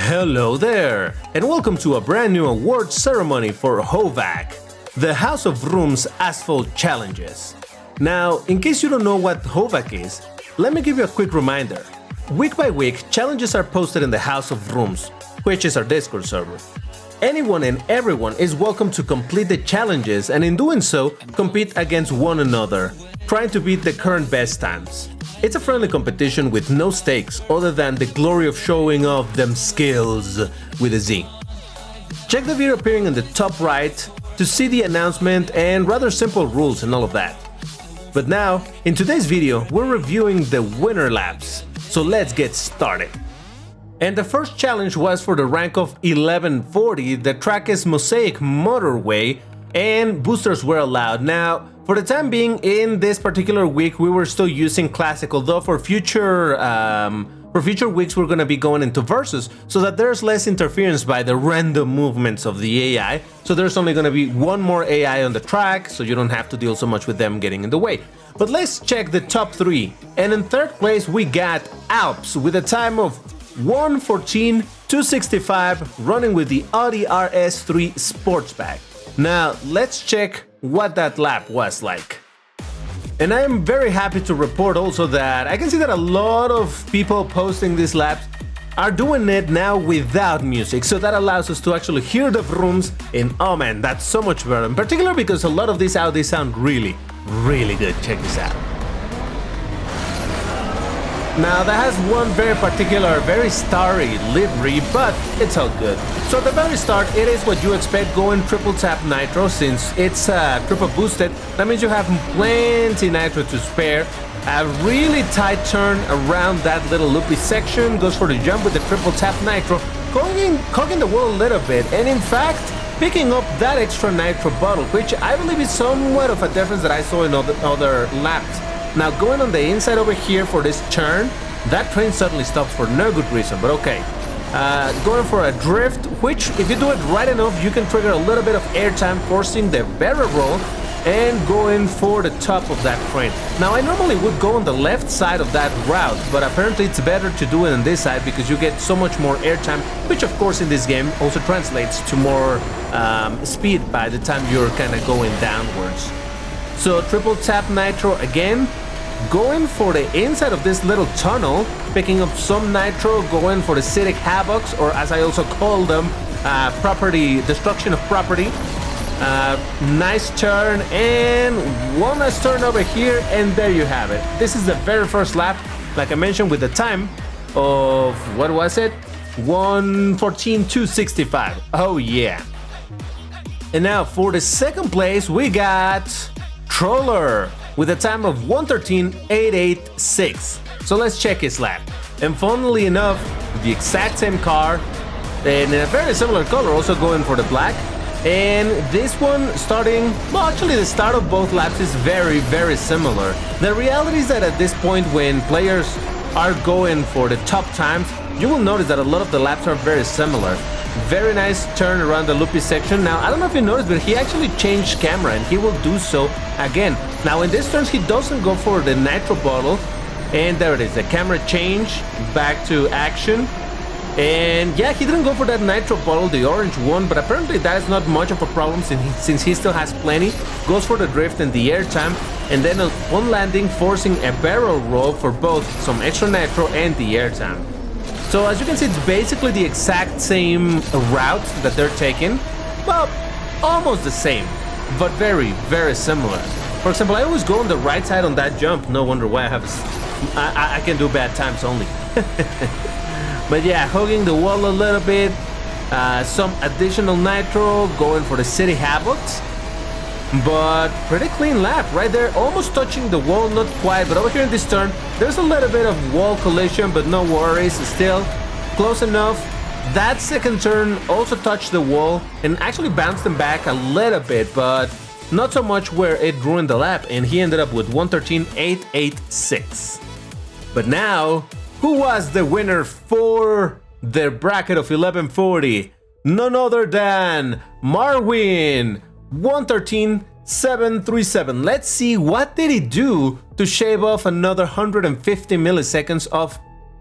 Hello there, and welcome to a brand new award ceremony for HOVAC, the House of Rooms Asphalt Challenges. Now, in case you don't know what HOVAC is, let me give you a quick reminder. Week by week, challenges are posted in the House of Rooms, which is our Discord server. Anyone and everyone is welcome to complete the challenges and in doing so, compete against one another, trying to beat the current best times. It's a friendly competition with no stakes other than the glory of showing off them skills with a Z. Check the video appearing in the top right to see the announcement and rather simple rules and all of that. But now, in today's video, we're reviewing the winner laps, so let's get started. And the first challenge was for the rank of 1140, the track is Mosaic Motorway, and boosters were allowed. Now, for the time being, in this particular week, we were still using Classic, although for future weeks we're going to be going into Versus, so that there's less interference by the random movements of the AI. So there's only going to be one more AI on the track, so you don't have to deal so much with them getting in the way. But let's check the top three. And in third place, we got Alps with a time of 1:14.265, running with the Audi RS3 Sportsback. Now, let's check what that lap was like. And I am very happy to report also that I can see that a lot of people posting these laps are doing it now without music, so that allows us to actually hear the rooms, and oh man, that's so much better, in particular because a lot of these Audis sound really good. Check this out. Now that has one very particular, very starry livery, but it's all good. So at the very start, it is what you expect going triple tap nitro, since it's triple boosted. That means you have plenty nitro to spare. A really tight turn around that little loopy section, goes for the jump with the triple tap nitro, cogging the wall a little bit, and in fact, picking up that extra nitro bottle, which I believe is somewhat of a difference that I saw in other laps. Now going on the inside over here for this turn, that train suddenly stops for no good reason, but okay. Going for a drift, which if you do it right enough, you can trigger a little bit of airtime, forcing the barrel roll and going for the top of that train. Now I normally would go on the left side of that route, but apparently it's better to do it on this side because you get so much more airtime, which of course in this game also translates to more speed by the time you're kind of going downwards. So triple tap nitro again, going for the inside of this little tunnel, picking up some nitro, going for the acidic havocs, or as I also call them, destruction of property. Nice turn, and one last turn over here, and there you have it. This is the very first lap, like I mentioned, with the time of, what was it? 1:14.265. Oh yeah. And now for the second place, we got Troller with a time of 1:13.886. So let's check his lap. And funnily enough, the exact same car and in a very similar color, also going for the black. And this one starting, well, actually the start of both laps is very similar. The reality is that at this point, when players are going for the top times, you will notice that a lot of the laps are very similar. Very nice turn around the loopy section. Now, I don't know if you noticed, but he actually changed camera, and he will do so again. Now, in this turns, he doesn't go for the nitro bottle, and there it is, the camera change, back to action. And yeah, he didn't go for that nitro bottle, the orange one, but apparently that is not much of a problem since he still has plenty. Goes for the drift and the airtime, and then on landing, forcing a barrel roll for both some extra nitro and the airtime. So as you can see, it's basically the exact same route that they're taking. Well, almost the same, but very similar. For example, I always go on the right side on that jump. No wonder why I can do bad times only. But yeah, hugging the wall a little bit, some additional nitro, going for the city havocs. But pretty clean lap right there, almost touching the wall, not quite, but over here in this turn, there's a little bit of wall collision, but no worries, still close enough. That second turn also touched the wall and actually bounced him back a little bit, but not so much where it ruined the lap, and he ended up with 1:13.886. But now, who was the winner for the bracket of 1140? None other than Marwin, 1:13.737. Let's see, what did he do to shave off another 150 milliseconds of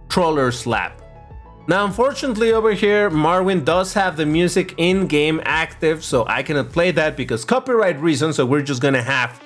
Troller's lap? Now, unfortunately, over here, Marwin does have the music in-game active, so I cannot play that because copyright reasons, so we're just gonna have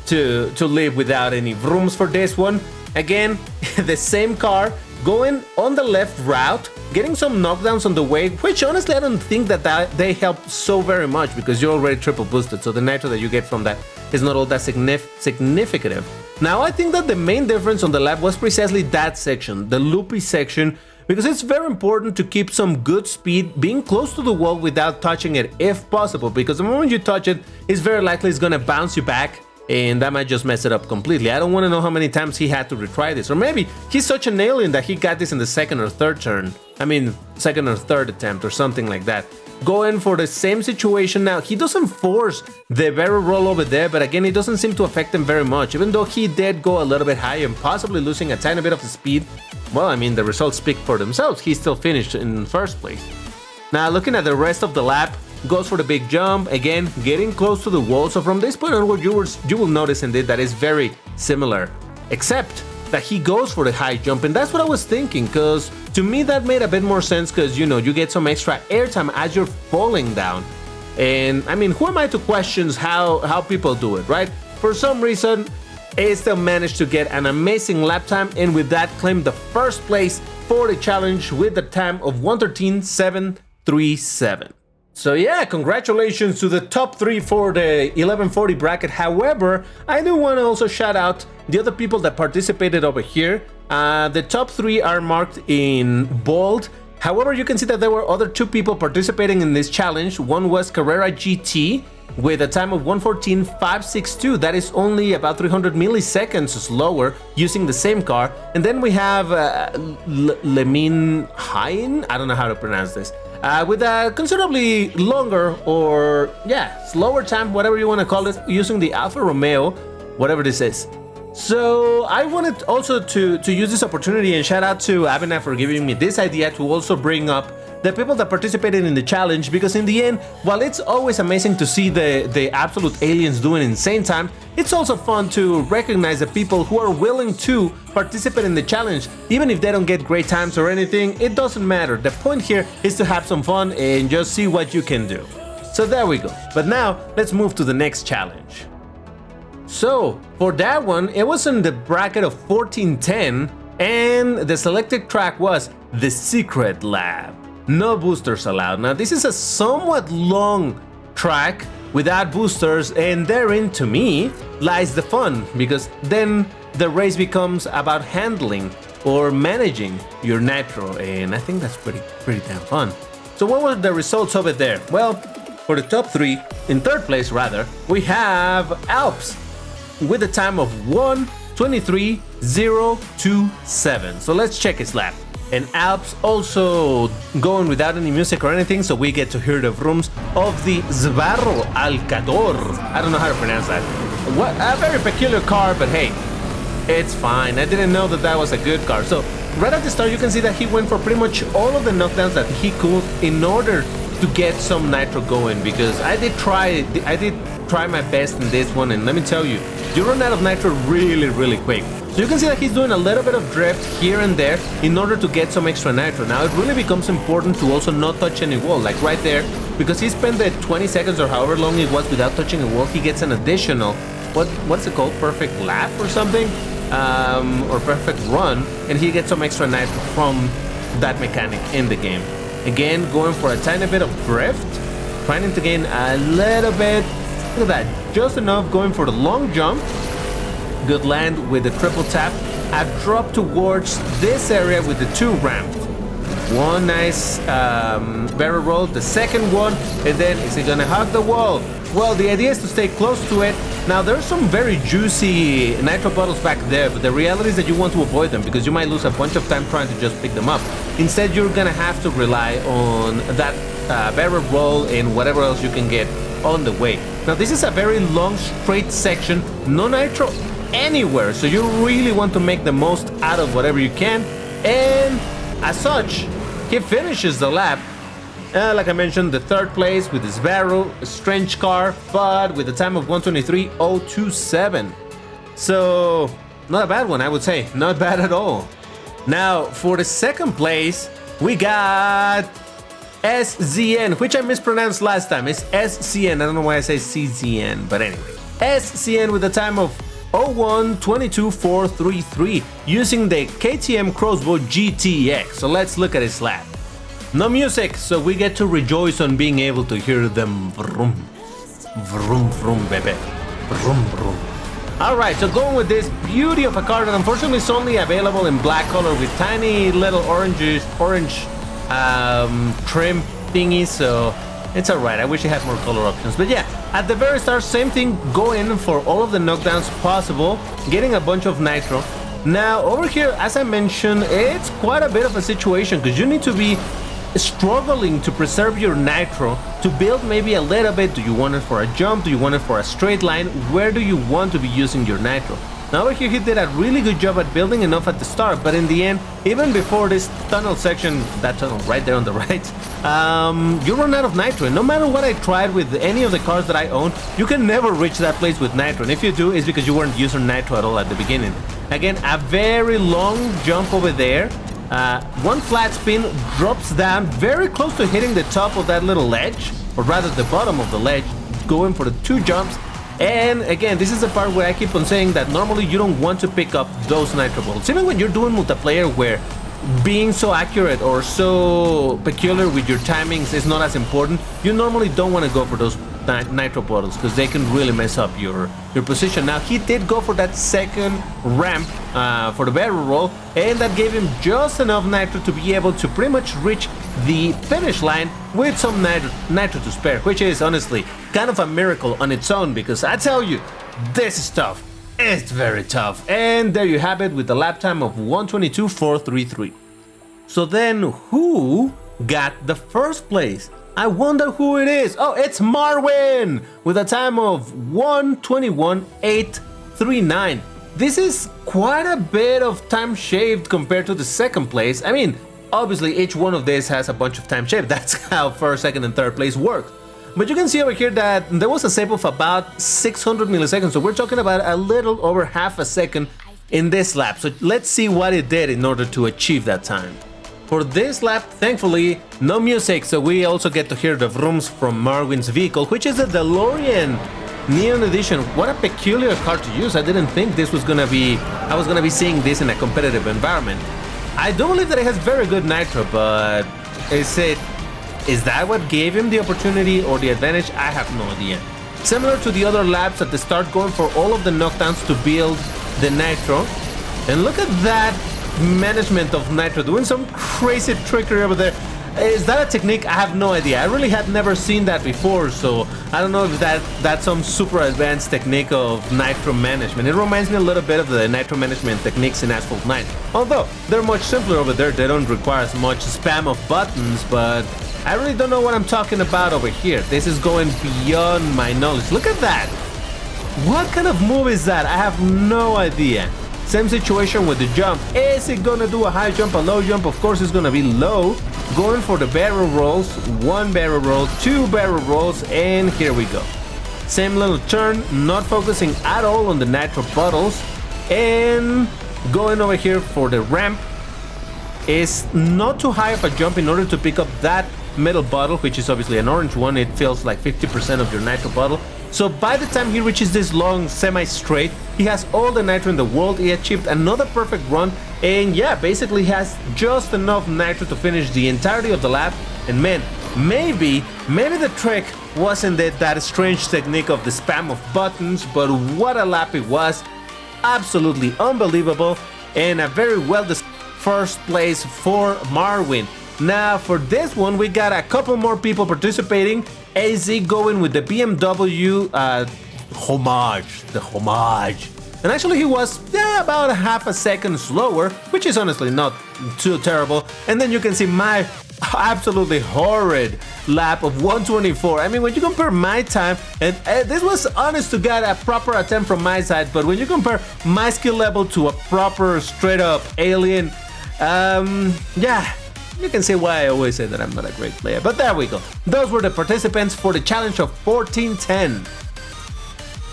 to live without any rooms for this one. Again, the same car, going on the left route, getting some knockdowns on the way, which honestly I don't think that they help so very much because you're already triple boosted, so the nitro that you get from that is not all that significant. Now, I think that the main difference on the lap was precisely that section, the loopy section, because it's very important to keep some good speed, being close to the wall without touching it if possible, because the moment you touch it, it's very likely it's gonna bounce you back, and that might just mess it up completely. I don't want to know how many times he had to retry this, or maybe he's such an alien that he got this in the second or third turn. I mean, second or third attempt or something like that. Going for the same situation now. He doesn't force the barrel roll over there, but again, it doesn't seem to affect him very much. Even though he did go a little bit high and possibly losing a tiny bit of the speed, well, I mean, the results speak for themselves. He still finished in first place. Now, looking at the rest of the lap, goes for the big jump, again, getting close to the wall. So from this point onward, you will notice indeed that is very similar, except that he goes for the high jump, and that's what I was thinking, because to me that made a bit more sense, because you know, you get some extra airtime as you're falling down. And I mean, who am I to question how people do it, right? For some reason, he still managed to get an amazing lap time, and with that claim the first place for the challenge with the time of 1:13.737. So yeah, congratulations to the top 3 for the 1140 bracket. However, I do want to also shout out the other people that participated over here. The top 3 are marked in bold. However, you can see that there were other 2 people participating in this challenge. One was Carrera GT with a time of 1:14.562. That is only about 300 milliseconds slower using the same car. And then we have Lemin Hain, I don't know how to pronounce this. With a considerably longer or, yeah, slower time, whatever you want to call it, using the Alfa Romeo, whatever this is. So I wanted also to use this opportunity and shout out to Abena for giving me this idea to also bring up the people that participated in the challenge, because in the end, while it's always amazing to see the absolute aliens doing insane time, it's also fun to recognize the people who are willing to participate in the challenge. Even if they don't get great times or anything, it doesn't matter. The point here is to have some fun and just see what you can do. So there we go. But now, let's move to the next challenge. So, for that one, it was in the bracket of 1410, and the selected track was The Secret Lab. No boosters allowed. Now, this is a somewhat long track without boosters, and therein, to me, lies the fun, because then the race becomes about handling or managing your nitro, and I think that's pretty damn fun. So what were the results over there? Well, for the top 3, in third place rather, we have Alps with a time of 1:23.027. So let's check his lap. And Alps also going without any music or anything, so we get to hear the vrooms of the Zbarro Alcador. I don't know how to pronounce that. What a very peculiar car, but hey, it's fine. I didn't know that was a good car. So right at the start, you can see that he went for pretty much all of the knockdowns that he could in order to get some nitro going, because I did try my best in this one, and let me tell you, you run out of nitro really quick. So you can see that he's doing a little bit of drift here and there in order to get some extra nitro. Now it really becomes important to also not touch any wall, like right there, because he spent the 20 seconds or however long it was without touching a wall. He gets an additional, what's it called, perfect lap or something, or perfect run, and he gets some extra nitro from that mechanic in the game. Again, going for a tiny bit of drift, trying to gain a little bit. Look at that, just enough, going for the long jump. Good land with the triple tap. A drop towards this area with the 2 ramps. One nice barrel roll, the second one, and then is he gonna hug the wall? Well, the idea is to stay close to it. Now, there's some very juicy nitro bottles back there, but the reality is that you want to avoid them because you might lose a bunch of time trying to just pick them up. Instead, you're gonna have to rely on that barrel roll and whatever else you can get on the way. Now, this is a very long straight section, no nitro anywhere, so you really want to make the most out of whatever you can, and as such, he finishes the lap. Like I mentioned, the third place with his barrel, a strange car, but with a time of 1:23.027. So, not a bad one, I would say. Not bad at all. Now, for the second place, we got SZN, which I mispronounced last time. It's SCN. I don't know why I say CZN, but anyway. SCN with a time of 01:22.433 using the KTM Crossbow GTX. So let's look at his lap. No music, so we get to rejoice on being able to hear them vroom, vroom, vroom, baby, vroom, vroom. Alright, so going with this beauty of a car that unfortunately is only available in black color with tiny little orange trim thingy, so it's alright. I wish it had more color options. But yeah, at the very start, same thing, go in for all of the knockdowns possible, getting a bunch of nitro. Now, over here, as I mentioned, it's quite a bit of a situation because you need to be struggling to preserve your nitro, to build maybe a little bit. Do you want it for a jump? Do you want it for a straight line? Where do you want to be using your nitro? Now over here he did a really good job at building enough at the start, but in the end, even before this tunnel section, that tunnel right there on the right, you run out of nitro. And no matter what I tried with any of the cars that I own, you can never reach that place with nitro. And if you do, it's because you weren't using nitro at all at the beginning. Again, a very long jump over there. One flat spin drops down very close to hitting the top of that little ledge, or rather the bottom of the ledge, going for the two jumps. And again, this is the part where I keep on saying that normally you don't want to pick up those nitro bullets. Even when you're doing multiplayer where being so accurate or so peculiar with your timings is not as important, you normally don't want to go for those nitro bottles because they can really mess up your position. Now he did go for that second ramp for the barrel roll, and that gave him just enough nitro to be able to pretty much reach the finish line with some nitro to spare, which is honestly kind of a miracle on its own, because I tell you, this is tough. It's very tough. And there you have it with a lap time of 1:22.433. So then who got the first place? I wonder who it is. Oh, it's Marwin with a time of 1:21.839. This is quite a bit of time shaved compared to the second place. I mean, obviously each one of these has a bunch of time shaved. That's how first, second, and third place work. But you can see over here that there was a save of about 600 milliseconds. So we're talking about a little over half a second in this lap. So let's see what it did in order to achieve that time. For this lap, thankfully, no music, so we also get to hear the vrooms from Marwin's vehicle, which is a DeLorean Neon Edition. What a peculiar car to use. I didn't think this was gonna be, I was gonna be seeing this in a competitive environment. I do believe that it has very good nitro, but is that what gave him the opportunity or the advantage? I have no idea. Similar to the other laps at the start, going for all of the knockdowns to build the nitro. And look at that management of nitro, doing some crazy trickery over there. Is that a technique? I have no idea. I really had never seen that before, so I don't know if that's some super advanced technique of nitro management. It reminds me a little bit of the nitro management techniques in Asphalt 9. Although they're much simpler over there, they don't require as much spam of buttons, but I really don't know what I'm talking about over here. This is going beyond my knowledge. Look at that! What kind of move is that? I have no idea. Same situation with the jump. Is it gonna do a high jump, a low jump? Of course it's gonna be low. Going for the barrel rolls. One barrel roll, two barrel rolls, and here we go. Same little turn, not focusing at all on the nitro bottles. And going over here for the ramp. Is not too high of a jump in order to pick up that middle bottle, which is obviously an orange one. It fills like 50% of your nitro bottle. So by the time he reaches this long semi-straight, he has all the nitro in the world. He achieved another perfect run, and yeah, basically has just enough nitro to finish the entirety of the lap. And man, maybe the trick wasn't that strange technique of the spam of buttons, but what a lap it was. Absolutely unbelievable, and a very well first place for Marwin. Now for this one, we got a couple more people participating. AZ going with the BMW homage, the homage. And actually he was about a half a second slower, which is honestly not too terrible. And then you can see my absolutely horrid lap of 1:24. I mean, when you compare my time, and this was honest to God a proper attempt from my side, but when you compare my skill level to a proper straight up alien, yeah, you can see why I always say that I'm not a great player. But there we go. Those were the participants for the challenge of 1410.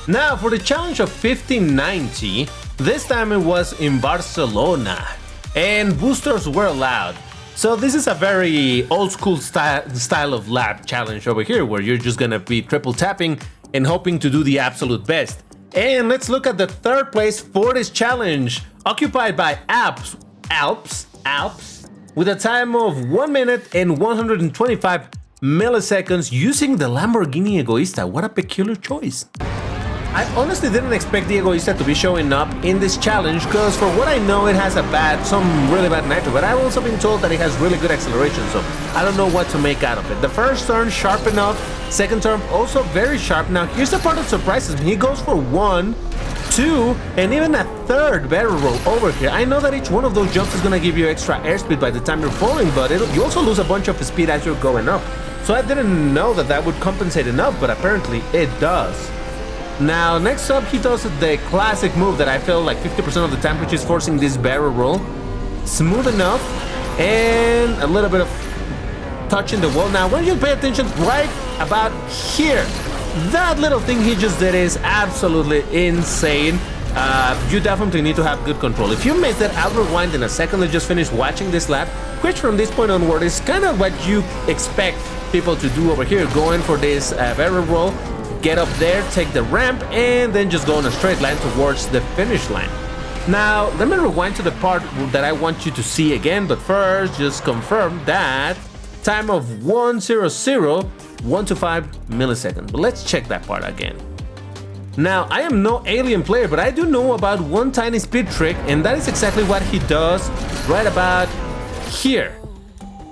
Now for the challenge of 1590, this time it was in Barcelona, and boosters were allowed. So this is a very old school style of lap challenge over here, where you're just gonna be triple tapping and hoping to do the absolute best. And let's look at the third place for this challenge, occupied by Alps, with a time of 1 minute and 125 milliseconds using the Lamborghini Egoista. What a peculiar choice. I honestly didn't expect the Egoista to be showing up in this challenge, because for what I know it has some really bad nitro, but I've also been told that it has really good acceleration, so I don't know what to make out of it. The first turn, sharp enough. Second turn, also very sharp. Now here's the part that surprises me. He goes for 1, 2, and even a third barrel roll over here. I know that each one of those jumps is gonna give you extra airspeed by the time you're falling, but you also lose a bunch of speed as you're going up. So I didn't know that would compensate enough, but apparently it does. Now, next up, he does the classic move that I feel like 50% of the time, which is forcing this barrel roll. Smooth enough, and a little bit of touching the wall. Now, when you pay attention right about here, that little thing he just did is absolutely insane. You definitely need to have good control. If you miss that, I'll rewind in a second. Let's just finish watching this lap, which from this point onward is kind of what you expect people to do over here, going for this barrel roll. Get up there, take the ramp, and then just go in a straight line towards the finish line. Now, let me rewind to the part that I want you to see again, but first, just confirm that time of 1:00:125 milliseconds. But let's check that part again. Now, I am no alien player, but I do know about one tiny speed trick, and that is exactly what he does right about here.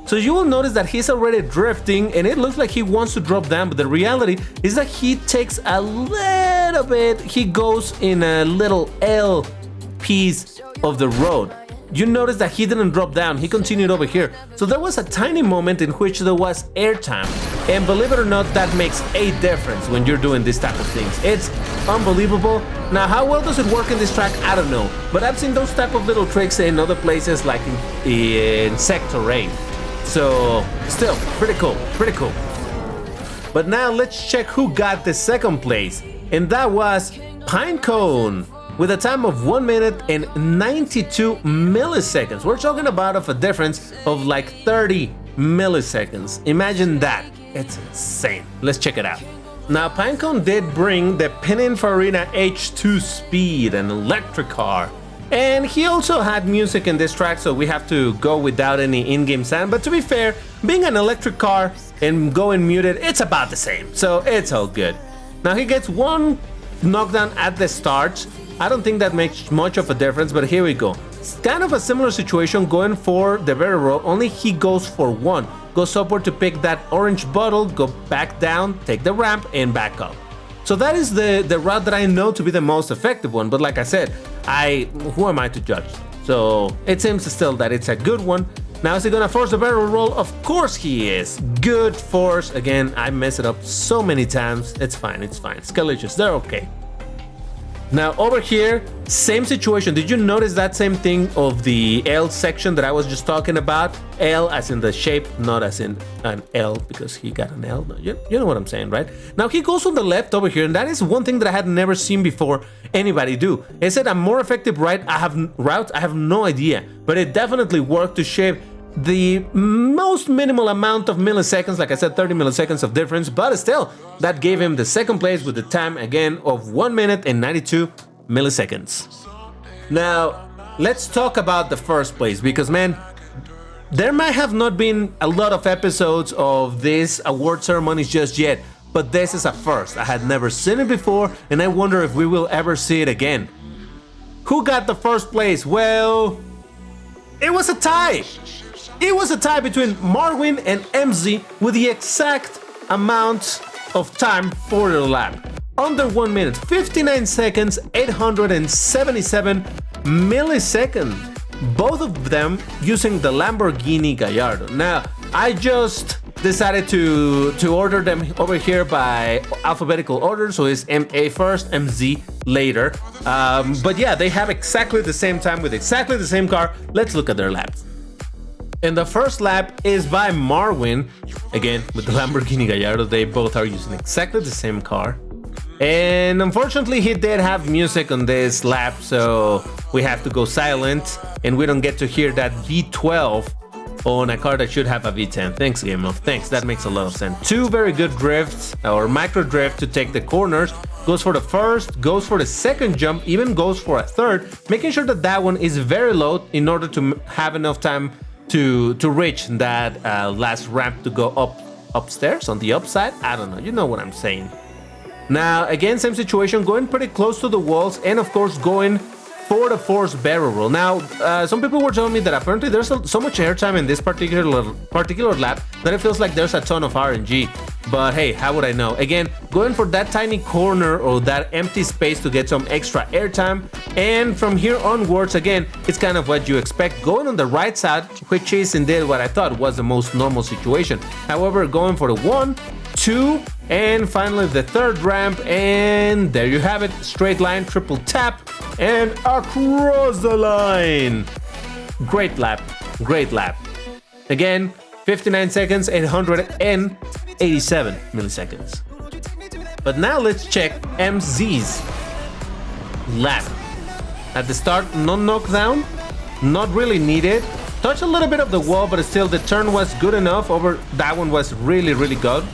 So you will notice that he's already drifting, and it looks like he wants to drop down, but the reality is that he takes a little bit, he goes in a little L piece of the road. You notice that he didn't drop down, he continued over here. So there was a tiny moment in which there was airtime, and believe it or not, that makes a difference when you're doing this type of things. It's unbelievable. Now, how well does it work in this track? I don't know, but I've seen those type of little tricks in other places, like in Sector 8. So, still, pretty cool. But now let's check who got the second place, and that was Pinecone, with a time of 1 minute and 92 milliseconds. We're talking about a difference of like 30 milliseconds. Imagine that. It's insane. Let's check it out. Now, Pinecone did bring the Pininfarina H2 Speed, an electric car. And he also had music in this track, so we have to go without any in-game sound. But to be fair, being an electric car and going muted, it's about the same, so it's all good. Now he gets one knockdown at the start. I don't think that makes much of a difference, but here we go. It's kind of a similar situation going for the barrel roll, only he goes for 1. Goes upward to pick that orange bottle, go back down, take the ramp, and back up. So that is the route that I know to be the most effective one, but like I said, who am I to judge? So it seems still that it's a good one. Now, is he gonna force the barrel roll? Of course he is. Good force. Again, I mess it up so many times. It's fine. Scalicious, they're okay. Now over here, same situation. Did you notice that same thing of the L section that I was just talking about? L as in the shape, not as in an L because he got an L. No, you know what I'm saying, right? Now he goes on the left over here, and that is one thing that I had never seen before anybody do. Is it a more effective route? I have no idea, but it definitely worked to shave the most minimal amount of milliseconds, like I said, 30 milliseconds of difference, but still, that gave him the second place with the time again of 1 minute and 92 milliseconds. Now, let's talk about the first place, because man, there might have not been a lot of episodes of these award ceremonies just yet, but this is a first. I had never seen it before, and I wonder if we will ever see it again. Who got the first place? Well, it was a tie. It was a tie between Marwin and MZ with the exact amount of time for the lap. Under 1 minute, 59 seconds, 877 milliseconds. Both of them using the Lamborghini Gallardo. Now, I just decided to order them over here by alphabetical order, so it's MA first, MZ later. But yeah, they have exactly the same time with exactly the same car. Let's look at their laps. And the first lap is by Marwin, again with the Lamborghini Gallardo. They both are using exactly the same car. And unfortunately he did have music on this lap, so we have to go silent and we don't get to hear that V12 on a car that should have a V10. Thanks, Game of. Thanks, that makes a lot of sense. Two very good drifts, or micro drift to take the corners. Goes for the first, goes for the second jump, even goes for a third, making sure that that one is very low in order to have enough time to reach that last ramp to go upstairs on the upside. I don't know, you know what I'm saying. Now, again, same situation, going pretty close to the walls, and of course going for the forced barrel roll. Now, some people were telling me that apparently there's so much airtime in this particular lap that it feels like there's a ton of RNG. But hey, how would I know? Again, going for that tiny corner or that empty space to get some extra airtime. And from here onwards, again, it's kind of what you expect. Going on the right side, which is indeed what I thought was the most normal situation. However, going for the 1, 2, and finally the third ramp, and there you have it. Straight line, triple tap, and across the line. Great lap, great lap. Again, 59 seconds, 887 milliseconds. But now let's check MZ's lap. At the start, no knockdown, not really needed. Touch a little bit of the wall, but still the turn was good enough. Over that one was really good.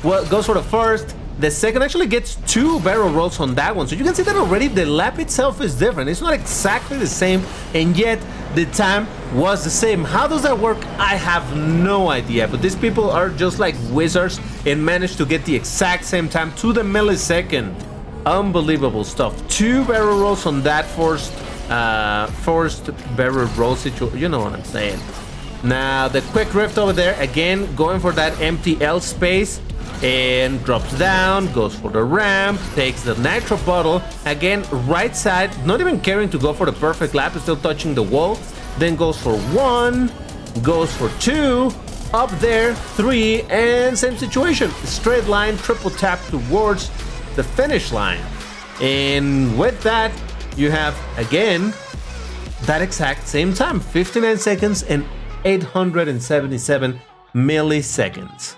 Well, goes for the first. The second actually gets 2 barrel rolls on that one. So you can see that already the lap itself is different. It's not exactly the same, and yet the time was the same. How does that work? I have no idea. But these people are just like wizards and managed to get the exact same time to the millisecond. Unbelievable stuff. 2 barrel rolls on that forced barrel roll situation. You know what I'm saying. Now the quick drift over there, again going for that empty L space, and drops down, goes for the ramp, takes the nitro bottle, again right side, not even caring to go for the perfect lap, still touching the wall, then goes for 1, goes for 2, up there 3, and same situation, straight line, triple tap towards the finish line. And with that, you have again that exact same time, 59 seconds and 877 milliseconds.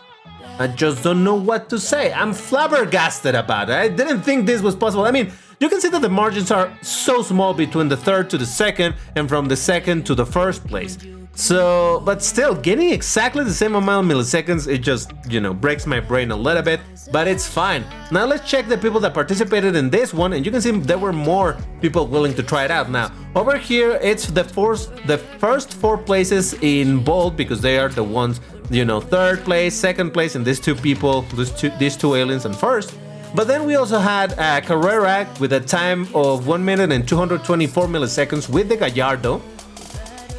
I just don't know what to say. I'm flabbergasted about it. I didn't think this was possible. I mean, you can see that the margins are so small between the third to the second and from the second to the first place. So, but still, getting exactly the same amount of milliseconds, it just, you know, breaks my brain a little bit, but it's fine. Now let's check the people that participated in this one, and you can see there were more people willing to try it out. Now, over here, it's the first 4 places in bold, because they are the ones, you know, third place, second place, and these 2 people, these two aliens in first. But then we also had Carrera with a time of 1 minute and 224 milliseconds with the Gallardo.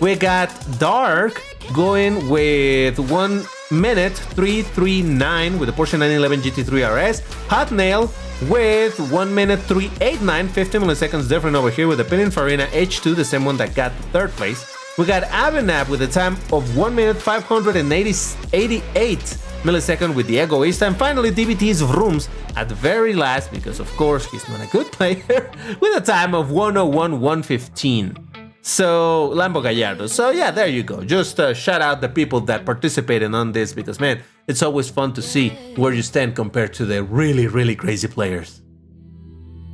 We got Dark going with 1 minute 339 with the Porsche 911 GT3 RS. Hot Nail with 1 minute 389, 50 milliseconds different over here with the Pininfarina H2, the same one that got the third place. We got Avenab with a time of 1 minute 588 milliseconds with the Egoist. And finally, DBT's Vrooms at the very last, because of course he's not a good player, with a time of 101.115. So, Lambo Gallardo. So yeah, there you go. Just shout out the people that participated on this, because man, it's always fun to see where you stand compared to the really crazy players.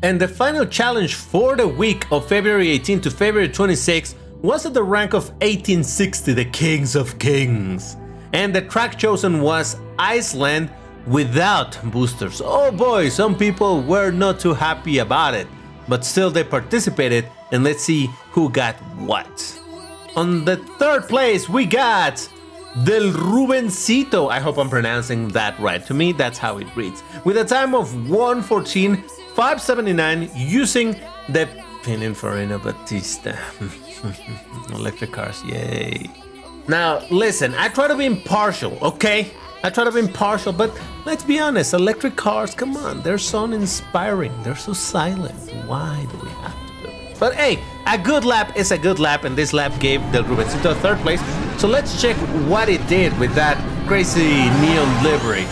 And the final challenge for the week of February 18 to February 26 was at the rank of 1860, the Kings of Kings. And the track chosen was Iceland without boosters. Oh boy, some people were not too happy about it, but still they participated, and let's see who got what. On the third place, we got Del Rubencito. I hope I'm pronouncing that right. To me, that's how it reads. With a time of 1:14.579 using the Pininfarina Battista. Electric cars, yay. Now, listen, I try to be impartial, okay? I try to be impartial, but let's be honest, electric cars, come on, they're so uninspiring, they're so silent. Why do we have to do it? But hey, a good lap is a good lap, and this lap gave Del Rubencito third place. So let's check what it did with that crazy neon livery.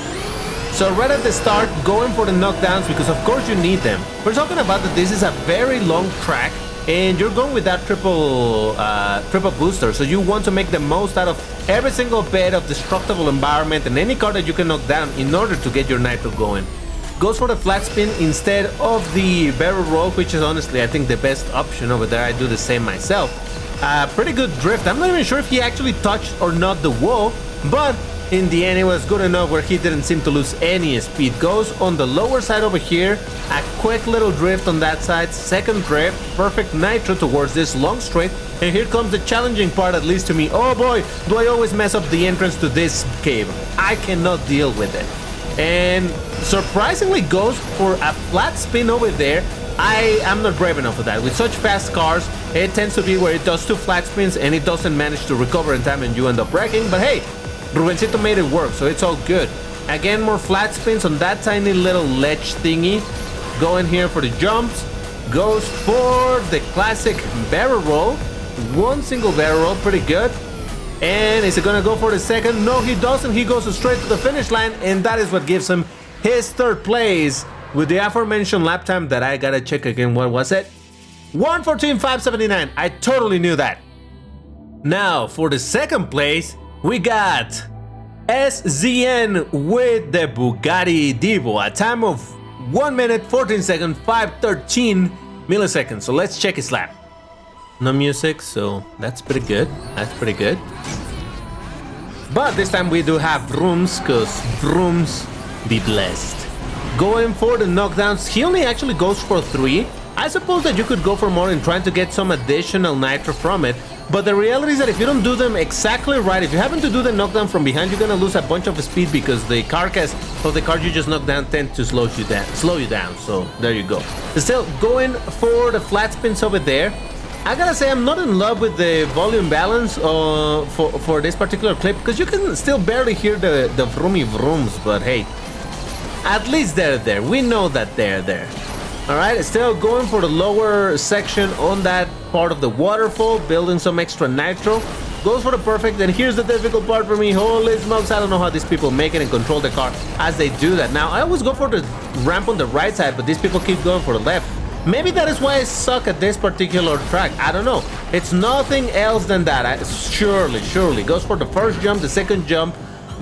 So right at the start, going for the knockdowns, because of course you need them. We're talking about that this is a very long track, and you're going with that triple booster, so you want to make the most out of every single bit of destructible environment and any car that you can knock down in order to get your nitro going. Goes for the flat spin instead of the barrel roll, which is honestly I think the best option over there. I do the same myself. Pretty good drift. I'm not even sure if he actually touched or not the wall, but in the end it was good enough where he didn't seem to lose any speed. Goes on the lower side over here, a quick little drift on that side, second drift, perfect nitro towards this long straight, and here comes the challenging part, at least to me. Oh boy, do I always mess up the entrance to this cave. I cannot deal with it. And surprisingly goes for a flat spin over there. I am not brave enough for that. With such fast cars, it tends to be where it does two flat spins and it doesn't manage to recover in time and you end up wrecking. But hey, Rubencito made it work, so it's all good. Again, more flat spins on that tiny little ledge thingy. Going here for the jumps. Goes for the classic barrel roll. One single barrel roll, pretty good. And is it gonna go for the second? No, he doesn't. He goes straight to the finish line, and that is what gives him his third place with the aforementioned lap time that I gotta check again. What was it? 1:14.579. I totally knew that. Now, for the second place, we got SZN with the Bugatti Divo, a time of 1 minute 14 seconds 513 milliseconds. So let's check his lap. No music, so that's pretty good. That's pretty good. But this time we do have rooms, because rooms be blessed. Going for the knockdowns, he only actually goes for 3. I suppose that you could go for more in trying to get some additional nitro from it, but the reality is that if you don't do them exactly right, if you happen to do the knockdown from behind, you're gonna lose a bunch of speed because the carcass of the car you just knocked down tends to slow you down. So there you go. Still going for the flat spins over there. I gotta say, I'm not in love with the volume balance for this particular clip, because you can still barely hear the vroomy vrooms, but hey, at least they're there. We know that they're there. Alright, still going for the lower section on that part of the waterfall, building some extra nitro. Goes for the perfect, and here's the difficult part for me. Holy smokes, I don't know how these people make it and control the car as they do that. Now, I always go for the ramp on the right side, but these people keep going for the left. Maybe that is why I suck at this particular track. I don't know. It's nothing else than that. Surely. Goes for the first jump, the second jump,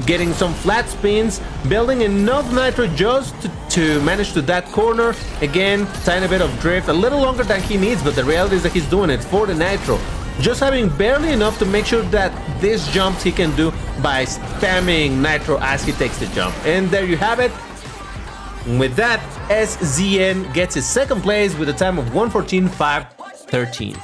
getting some flat spins, building enough nitro just to manage to that corner. Again, tiny bit of drift, a little longer than he needs, but the reality is that he's doing it for the nitro. Just having barely enough to make sure that these jumps he can do by spamming nitro as he takes the jump. And there you have it. With that, SZN gets his second place with a time of 1:14.513.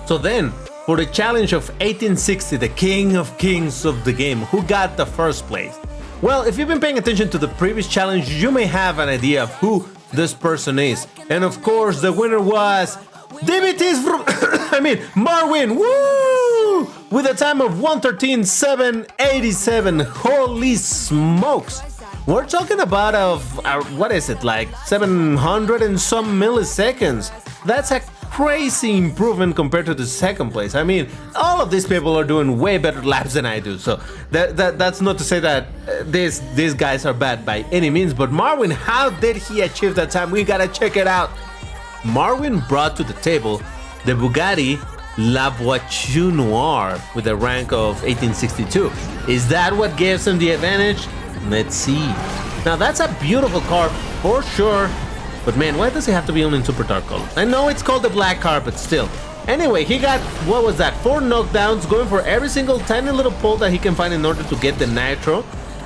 So then, for the challenge of 1860, the king of kings of the game, who got the first place? Well, if you've been paying attention to the previous challenge, you may have an idea of who this person is. And of course, the winner was DBT's Marwin, woo! With a time of 1:13.787. Holy smokes! We're talking about what is it, like 700 and some milliseconds. That's a crazy improvement compared to the second place. I mean, all of these people are doing way better laps than I do. So that's not to say that these guys are bad by any means. But Marwin, how did he achieve that time? We gotta check it out. Marwin brought to the table the Bugatti La Voiture Noire with a rank of 1862. Is that what gives him the advantage? Let's see. Now that's a beautiful car for sure, but man, why does it have to be only in super dark color? I know it's called the black car, but still. Anyway, he got, what was that, 4 knockdowns, going for every single tiny little pole that he can find in order to get the nitro.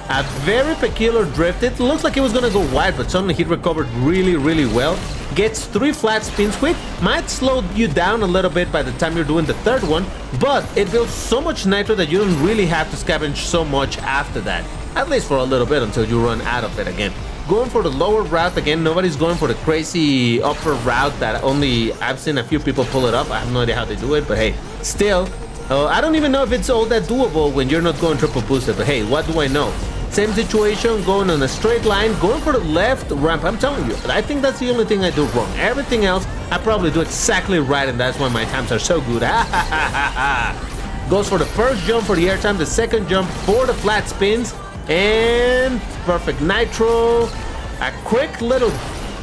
A very peculiar drift. It looks like he was gonna go wide, but suddenly he recovered really well. Gets 3 flat spins, which might slow you down a little bit by the time you're doing the third one, but it builds so much nitro that you don't really have to scavenge so much after that. At least for a little bit until you run out of it again. Going for the lower route again. Nobody's going for the crazy upper route that only I've seen a few people pull it up. I have no idea how they do it, but hey, still, I don't even know if it's all that doable when you're not going triple boosted, but hey, what do I know? Same situation, going on a straight line, going for the left ramp. I'm telling you, I think that's the only thing I do wrong. Everything else, I probably do exactly right, and that's why my times are so good. Goes for the first jump for the airtime, the second jump for the flat spins, and perfect nitro. A quick little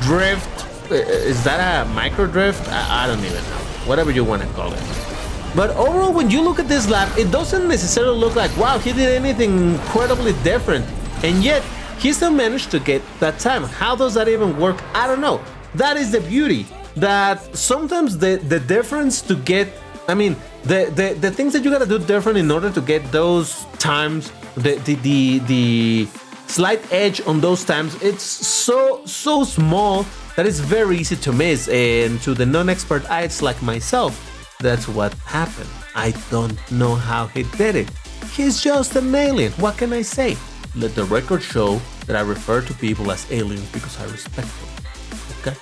drift. Is that a micro drift? I don't even know. Whatever you want to call it. But overall, when you look at this lap, it doesn't necessarily look like, wow, he did anything incredibly different. And yet, he still managed to get that time. How does that even work? I don't know. That is the beauty. That sometimes the difference to get I mean, the things that you gotta do different in order to get those times, the slight edge on those times, it's so small that it's very easy to miss. And to the non-expert eyes like myself, that's what happened. I don't know how he did it. He's just an alien. What can I say? Let the record show that I refer to people as aliens because I respect them. Okay?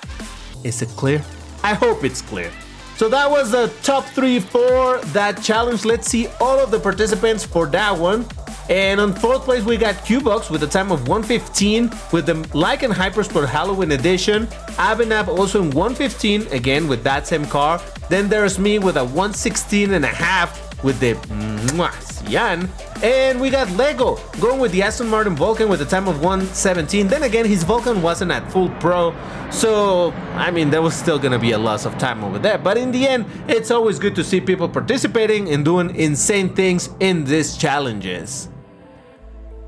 Is it clear? I hope it's clear. So that was the top 3 for that challenge. Let's see all of the participants for that one. And on 4th place, we got Qbox with a time of 1:15 with the Like and Hypersport Halloween edition. Abinab also in 1:15, again with that same car. Then there's me with a 1:16.5 with the Cyan. And we got Lego going with the Aston Martin Vulcan with a time of 1:17. Then again, his Vulcan wasn't at full pro, so I mean, there was still gonna be a loss of time over there. But in the end, it's always good to see people participating and doing insane things in these challenges.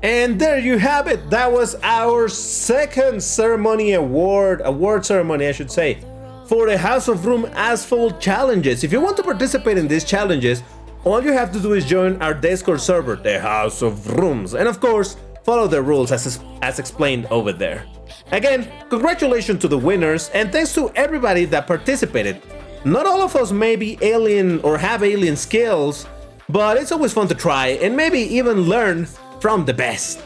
And there you have it. That was our second award ceremony, I should say, for the House of Room Asphalt challenges. If you want to participate in these challenges, all you have to do is join our Discord server, the House of Rooms, and of course, follow the rules as explained over there. Again, congratulations to the winners, and thanks to everybody that participated. Not all of us may be alien or have alien skills, but it's always fun to try and maybe even learn from the best.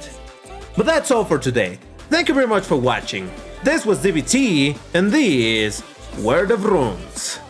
But that's all for today. Thank you very much for watching. This was DBT, and these were the Rooms.